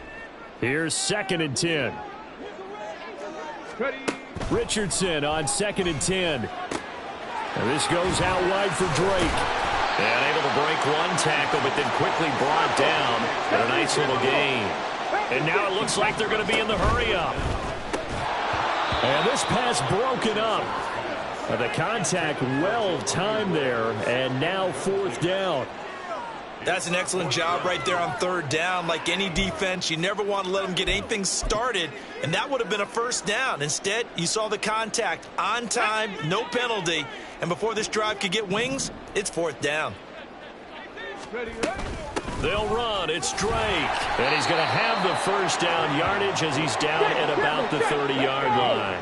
Here's 2nd and 10. Richardson on 2nd and 10. And this goes out wide for Drake. And able to break one tackle, but then quickly brought down at a nice little gain. And now it looks like they're going to be in the hurry-up. And this pass broken up. The contact well timed there, and now 4th down. That's an excellent job right there on third down. Like any defense, you never want to let them get anything started, and that would have been a first down. Instead, you saw the contact on time, no penalty, and before this drive could get wings, it's fourth down. They'll run. It's Drake, and he's going to have the first down yardage as he's down at about the 30-yard line.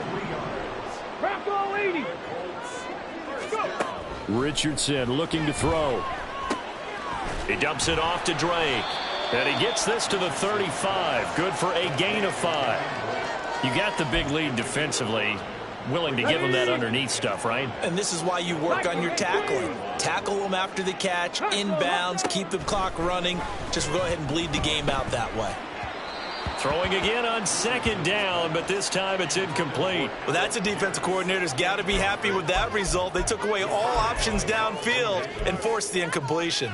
Richardson looking to throw. He dumps it off to Drake. And he gets this to the 35. Good for a gain of 5. You got the big lead defensively. Willing to give him that underneath stuff, right? And this is why you work on your tackling. Tackle them after the catch, inbounds, keep the clock running. Just go ahead and bleed the game out that way. Throwing again on second down, but this time it's incomplete. Well, that's a defensive coordinator's got to be happy with that result. They took away all options downfield and forced the incompletion.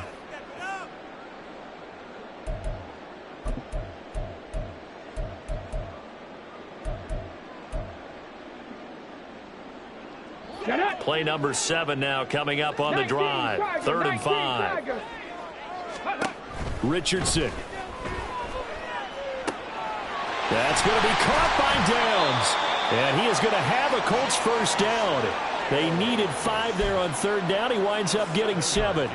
Play number 7 now coming up on the drive. 3rd and 5. Richardson. That's going to be caught by Downs. And he is going to have a Colts first down. They needed 5 there on 3rd down. He winds up getting 7.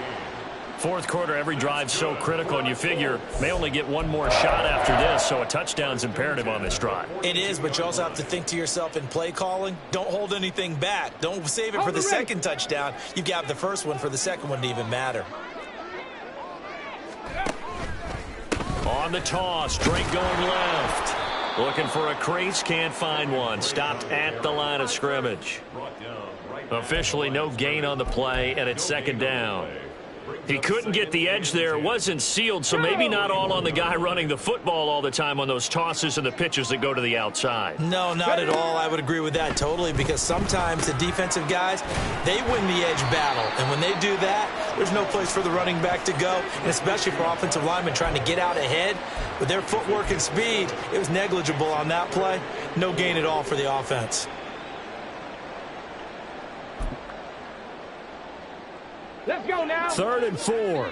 Fourth quarter, every drive so critical, and you figure may only get one more shot after this, so a touchdown's imperative on this drive. It is, but you also have to think to yourself in play calling, don't hold anything back. Don't save it for the second touchdown. You've got the first one for the second one to even matter. On the toss, Drake going left. Looking for a crease, can't find one. Stopped at the line of scrimmage. Officially no gain on the play, and it's second down. He couldn't get the edge there. It wasn't sealed, so maybe not all on the guy running the football all the time on those tosses and the pitches that go to the outside. No, not at all. I would agree with that totally, because sometimes the defensive guys, they win the edge battle. And when they do that, there's no place for the running back to go, and especially for offensive linemen trying to get out ahead. With their footwork and speed, it was negligible on that play. No gain at all for the offense. Let's go now. 3rd and 4.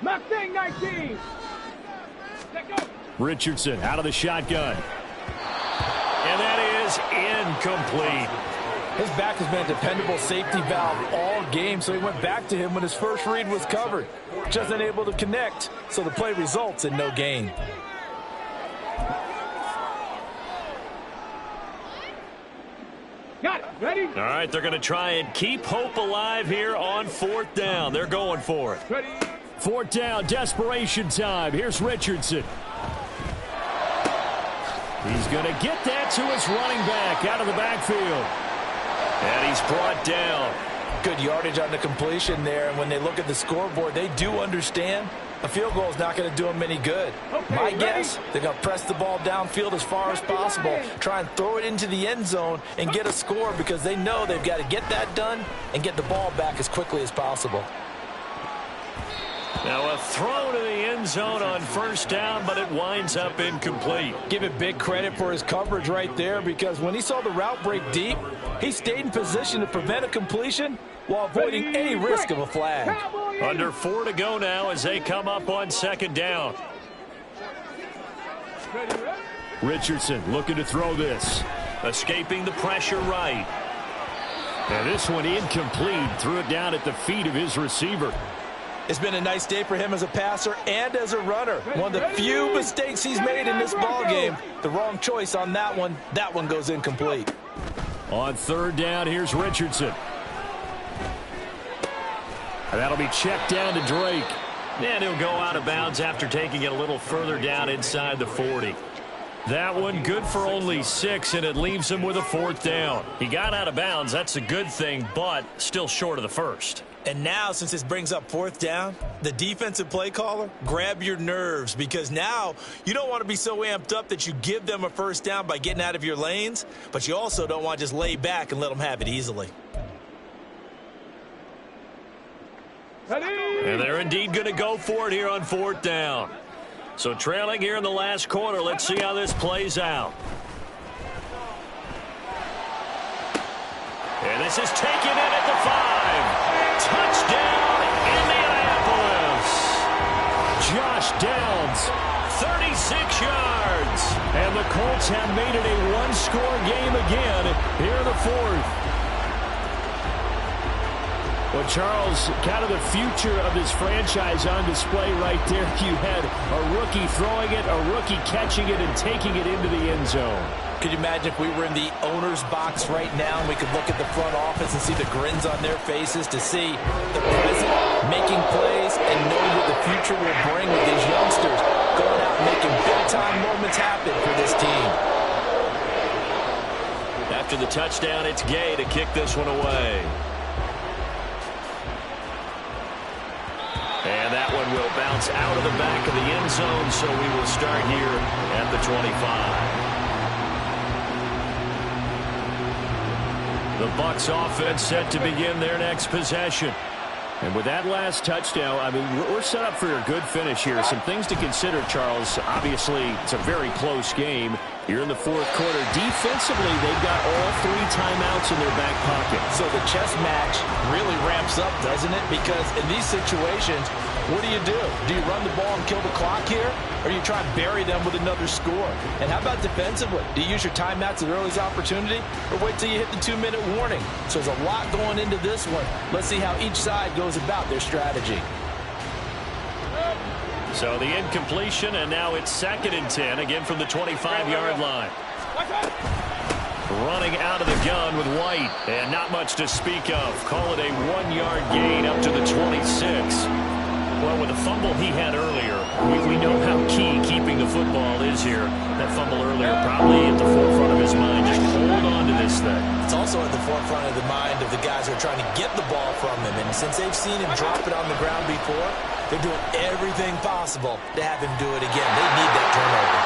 Mustang 19. Let's go. Richardson out of the shotgun. And that is incomplete. His back has been a dependable safety valve all game, so he went back to him when his first read was covered. Just unable to connect, so the play results in no gain. Got it. Ready? All right, they're going to try and keep hope alive here on 4th down. They're going for it. Ready? 4th down, desperation time. Here's Richardson. He's going to get that to his running back out of the backfield. And he's brought down. Good yardage on the completion there, and when they look at the scoreboard, they do understand a field goal is not going to do them any good. Okay, My ready? guess, they're going to press the ball downfield as far as possible, try and throw it into the end zone and get a score, because they know they've got to get that done and get the ball back as quickly as possible. Now a throw to the end zone on 1st down, but it winds up incomplete. Give it big credit for his coverage right there, because when he saw the route break deep, he stayed in position to prevent a completion while avoiding any risk of a flag. Under 4 to go now as they come up on 2nd down. Richardson looking to throw this. Escaping the pressure right. And this one incomplete. Threw it down at the feet of his receiver. It's been a nice day for him as a passer and as a runner. One of the few mistakes he's made in this ball game. The wrong choice on that one. That one goes incomplete. On 3rd down, here's Richardson. And that'll be checked down to Drake. And he'll go out of bounds after taking it a little further down inside the 40. That one good for only 6, and it leaves him with a 4th down. He got out of bounds. That's a good thing, but still short of the first. And now, since this brings up 4th down, the defensive play caller, grab your nerves, because now you don't want to be so amped up that you give them a first down by getting out of your lanes, but you also don't want to just lay back and let them have it easily. And they're indeed going to go for it here on 4th down. So trailing here in the last quarter, let's see how this plays out. And this is taken in at the 5. Touchdown, Indianapolis. have made it a one-score game again here in the fourth. Well, Charles, kind of the future of this franchise on display right there. You had a rookie throwing it, a rookie catching it, and taking it into the end zone. Could you imagine if we were in the owner's box right now and we could look at the front office and see the grins on their faces, to see the present making plays and knowing what the future will bring with these youngsters going out and making big-time moments happen for this team. After the touchdown, it's Gay to kick this one away. And that one will bounce out of the back of the end zone, so we will start here at the 25. The Bucs offense set to begin their next possession. And with that last touchdown, I mean, we're set up for a good finish here. Some things to consider, Charles. Obviously, it's a very close game. You're in the fourth quarter. Defensively, they've got all 3 timeouts in their back pocket. So the chess match really ramps up, doesn't it? Because in these situations, what do? Do you run the ball and kill the clock here? Or do you try and bury them with another score? And how about defensively? Do you use your timeouts at earliest opportunity? Or wait till you hit the 2-minute warning? So there's a lot going into this one. Let's see how each side goes about their strategy. So the incompletion, and now it's 2nd and 10, again from the 25-yard line. Running out of the gun with White, and not much to speak of. Call it a 1-yard gain up to the 26. Well, with the fumble he had earlier, we know how key keeping the football is here. That fumble earlier probably at the forefront of his mind. Just hold on to this thing. It's also at the forefront of the mind of the guys who are trying to get the ball from him. And since they've seen him drop it on the ground before, they're doing everything possible to have him do it again. They need that turnover.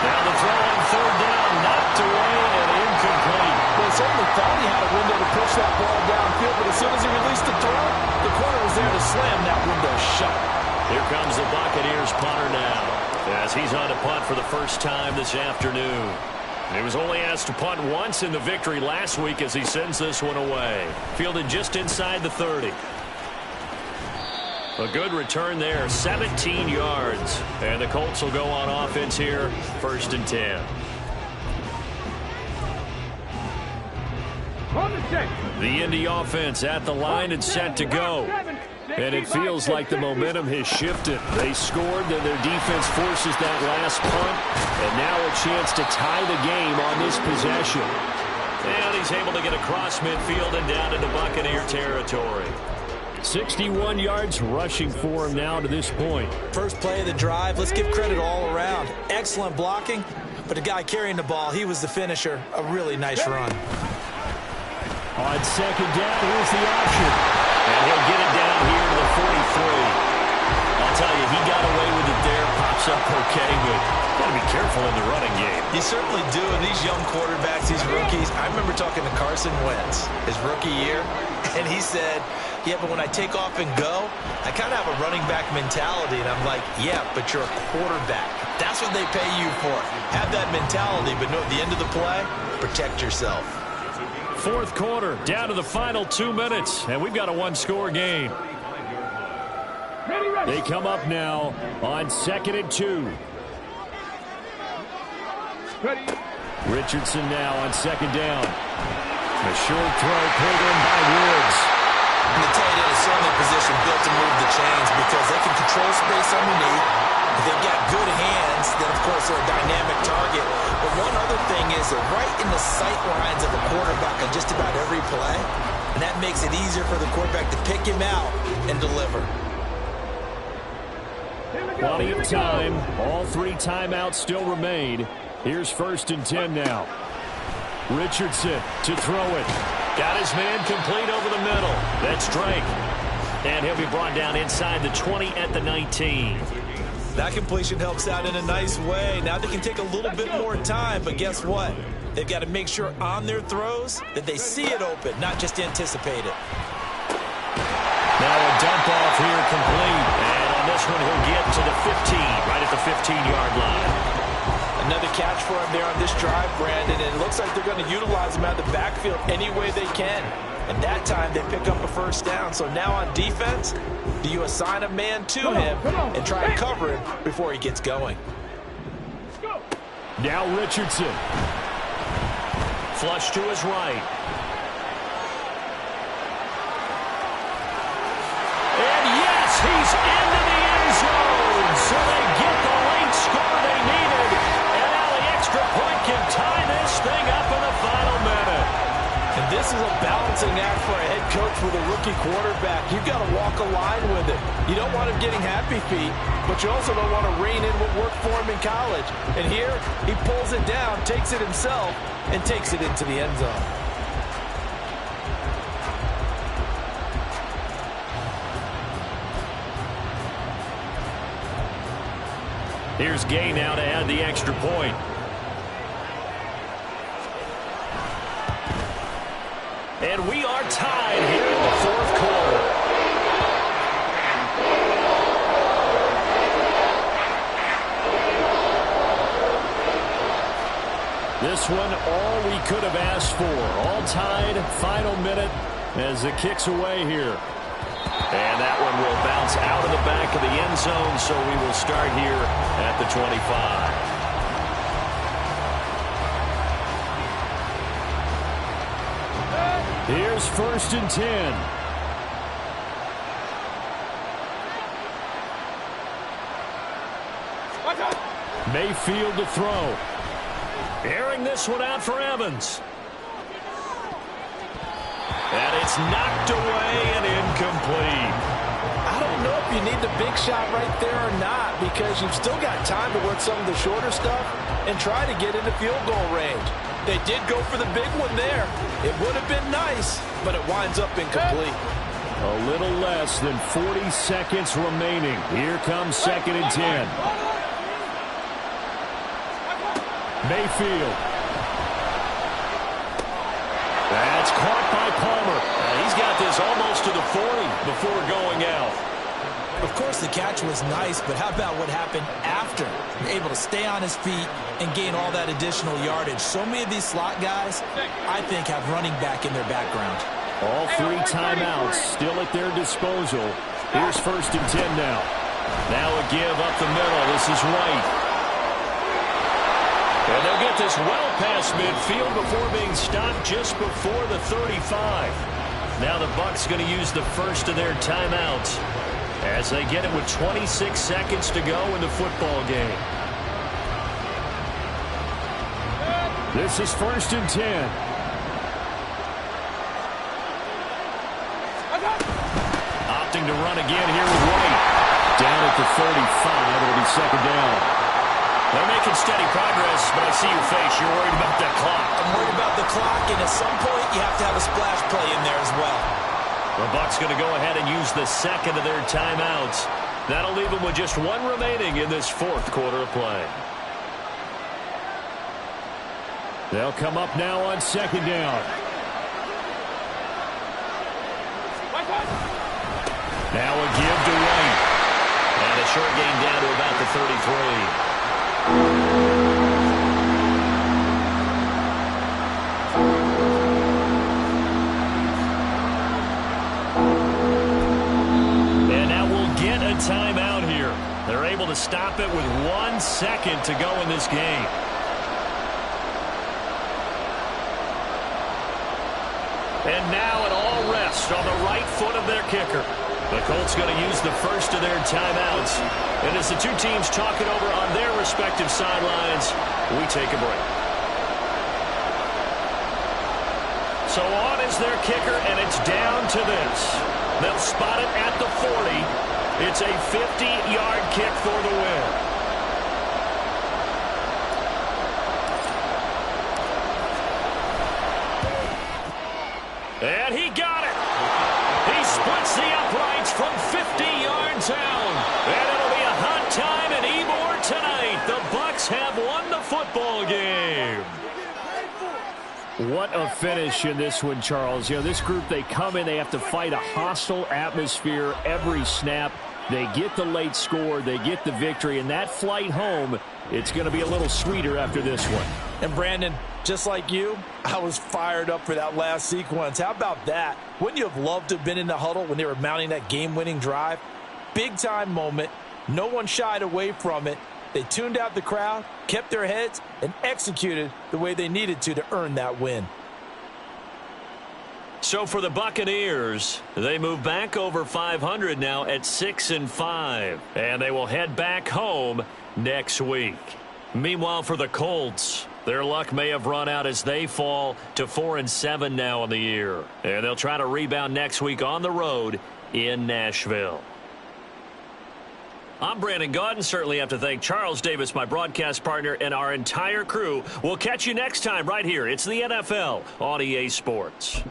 Now the throw on 3rd down, knocked away and incomplete. Well, he certainly thought he had a window to push that ball downfield, but as soon as he released the throw, the corner was there to slam that window shut. Here comes the Buccaneers punter now, as he's on to punt for the first time this afternoon. He was only asked to punt once in the victory last week as he sends this one away. Fielded just inside the 30. A good return there, 17 yards. And the Colts will go on offense here, 1st and 10. The Indy offense at the line and set to go. And it feels like the momentum has shifted. They scored, then their defense forces that last punt. And now a chance to tie the game on this possession. And he's able to get across midfield and down into Buccaneer territory. 61 yards rushing for him now to this point. First play of the drive, let's give credit all around. Excellent blocking, but the guy carrying the ball, he was the finisher. A really nice run. On 2nd down, here's the option. And he'll get it down here to the 43. I'll tell you, he got away with it there. Pops up okay, but got to be careful in the running game. You certainly do. And these young quarterbacks, these rookies, I remember talking to Carson Wentz his rookie year, and he said, yeah, but when I take off and go, I kind of have a running back mentality. And I'm like, yeah, but you're a quarterback. That's what they pay you for. Have that mentality, but no, at the end of the play, protect yourself. 4th quarter, down to the final 2 minutes, and we've got a 1-score game. They come up now on 2nd and 2. Richardson now on 2nd down. A short throw pulled in by Woods. And the tight end is certainly in position built to move the chains because they can control space underneath. If they've got good hands, then of course they're a dynamic target. But one other thing is they're right in the sight lines of the quarterback on just about every play. And that makes it easier for the quarterback to pick him out and deliver. Plenty of time. All 3 timeouts still remain. Here's 1st and 10 now. Richardson to throw it. Got his man complete over the middle. That's Drake. And he'll be brought down inside the 20 at the 19. That completion helps out in a nice way. Now they can take a little bit more time, but guess what? They've got to make sure on their throws that they see it open, not just anticipate it. Now a dump off here complete. And on this one, he'll get to the 15, right at the 15-yard line. Another catch for him there on this drive, Brandon, and it looks like they're going to utilize him out of the backfield any way they can. And that time they pick up a 1st down. So now on defense, do you assign a man to him and try and cover him before he gets going? Now Richardson. Flush to his right. And yes, he's into the end zone. So they get the late score they needed. And now the extra point can tie this thing up in the final minute. And this is a balancing act for a head coach with a rookie quarterback. You've got to walk a line with it. You don't want him getting happy feet, but you also don't want to rein in what worked for him in college. And here, he pulls it down, takes it himself, and takes it into the end zone. Here's Gay now to add the extra point. And we are tied here in the fourth quarter. This one, all we could have asked for. All tied, final minute as it kicks away here. And that one will bounce out of the back of the end zone, so we will start here at the 25. Here's 1st and 10. Mayfield to throw. Airing this one out for Evans. And it's knocked away and incomplete. I don't know if you need the big shot right there or not, because you've still got time to work some of the shorter stuff and try to get into field goal range. They did go for the big one there. It would have been nice, but it winds up incomplete. A little less than 40 seconds remaining. Here comes 2nd and 10. Mayfield. That's caught by Palmer. He's got this almost to the 40 before going out. Of course, the catch was nice, but how about what happened after? You're able to stay on his feet and gain all that additional yardage. So many of these slot guys, I think, have running back in their background. All 3 timeouts still at their disposal. Here's 1st and 10 now. Now a give up the middle. This is White. And they'll get this well past midfield before being stopped just before the 35. Now the Bucs going to use the first of their timeouts as they get it with 26 seconds to go in the football game. This is 1st and 10. Opting to run again here with White. Down at the 35. It'll be 2nd down. They're making steady progress, but I see your face. You're worried about that clock. I'm worried about the clock, and at some point, you have to have a splash play in there as well. The Bucs going to go ahead and use the second of their timeouts. That'll leave them with just 1 remaining in this 4th quarter of play. They'll come up now on 2nd down. Now a give to White. And a short gain down to about the 33. And now we'll get a timeout here. They're able to stop it with 1 second to go in this game. And now it all rests on the right foot of their kicker. The Colts going to use the first of their timeouts. And as the two teams talk it over on their respective sidelines, we take a break. So on is their kicker, and it's down to this. They'll spot it at the 40. It's a 50-yard kick for the win. And he got it. He splits the uprights from 50 yards out. And it'll be a hot time in Ybor tonight. The Bucs have won the football game. What a finish in this one, Charles. You know, this group, they come in, they have to fight a hostile atmosphere every snap. They get the late score, they get the victory, and that flight home, it's going to be a little sweeter after this one. And Brandon, just like you, I was fired up for that last sequence. How about that? Wouldn't you have loved to have been in the huddle when they were mounting that game-winning drive? Big-time moment. No one shied away from it. They tuned out the crowd, kept their heads, and executed the way they needed to earn that win. So for the Buccaneers, they move back over 500 now at 6-5, and they will head back home next week. Meanwhile, for the Colts, their luck may have run out as they fall to 4-7 now in the year, and they'll try to rebound next week on the road in Nashville. I'm Brandon Gaudin. Certainly have to thank Charles Davis, my broadcast partner, and our entire crew. We'll catch you next time right here. It's the NFL on EA Sports.